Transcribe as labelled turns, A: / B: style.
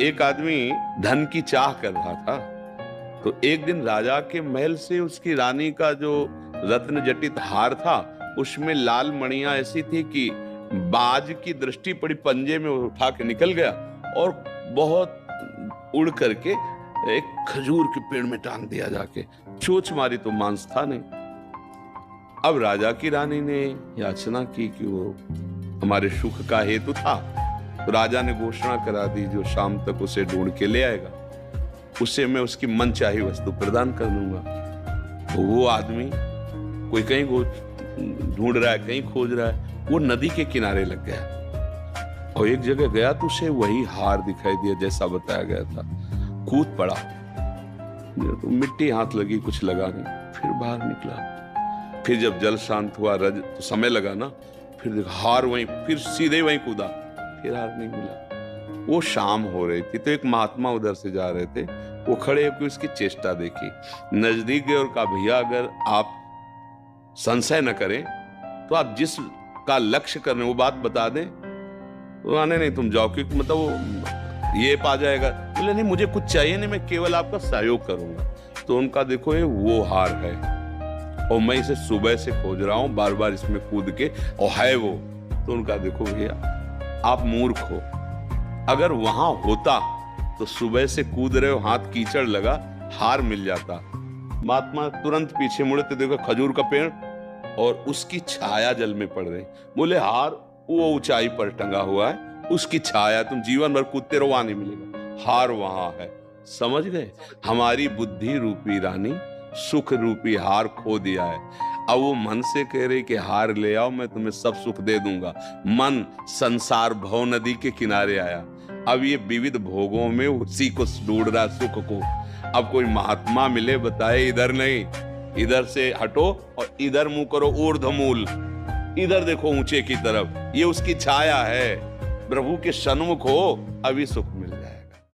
A: एक आदमी धन की चाह कर रहा था, तो एक दिन राजा के महल से उसकी रानी का जो रत्न जटित हार था, उसमें लाल मणियां ऐसी थी कि बाज की दृष्टि पड़ी, पंजे में उठा के निकल गया और बहुत उड़ करके एक खजूर के पेड़ में टांग दिया जाके। चोंच मारी तो मांस था नहीं। अब राजा की रानी ने याचना की कि वो हमारे सुख का हेतु था, तो राजा ने घोषणा करा दी, जो शाम तक उसे ढूंढ के ले आएगा उसे मैं उसकी मनचाही वस्तु प्रदान कर दूंगा। तो वो आदमी कोई कहीं ढूंढ रहा है, कहीं खोज रहा है, वो नदी के किनारे लग गया और एक जगह गया तो उसे वही हार दिखाई दिया जैसा बताया गया था। कूद पड़ा, तो मिट्टी हाथ लगी, कुछ लगा नहीं, फिर बाहर निकला। फिर जब जल शांत हुआ, रज तो समय लगा ना, फिर देखा हार वहीं, फिर सीधे वहीं कूदा, फिर हार नहीं मिला। वो शाम हो रही थी तो एक महात्मा उधर से जा रहे थे, वो खड़े होकर उसकी चेष्टा देखी, नजदीक गए और कहा, भैया अगर आप संशय न करें तो आप जिस का लक्ष्य कर रहे हैं वो बात बता दें। तो आने नहीं, तुम जाओ, क्योंकि मतलब वो ये पा जाएगा। बोले नहीं, मुझे कुछ चाहिए नहीं, मैं केवल आपका सहयोग करूंगा। तो उनका देखो ये वो हार है और मैं इसे सुबह से खोज रहा हूं, बार बार इसमें कूद के, और है वो। तो उनका देखो भैया आप मूर्ख हो, अगर वहां होता तो सुबह से कूद रहे हो, हाथ कीचड़ लगा, हार मिल जाता। महात्मा तुरंत पीछे मुड़े तो देखो खजूर का पेड़ और उसकी छाया जल में पड़ रही। बोले हार वो ऊंचाई पर टंगा हुआ है, उसकी छाया, तुम जीवन भर कूदते रहो, वहां नहीं मिलेगा, हार वहां है। समझ गए? हमारी बुद्धि रूपी रानी सुख रूपी हार खो दिया है। अब वो मन से कह रही कि हार ले आओ, मैं तुम्हें सब सुख दे दूंगा। मन संसार भव नदी के किनारे आया, अब ये विविध भोगों में उसी को ढूंढ रहा, सुख को। अब कोई महात्मा मिले बताए इधर नहीं, इधर से हटो और इधर मुंह करो, ऊर्ध्वमूल, इधर देखो ऊंचे की तरफ, ये उसकी छाया है, प्रभु के सन्मुख हो, अभी सुख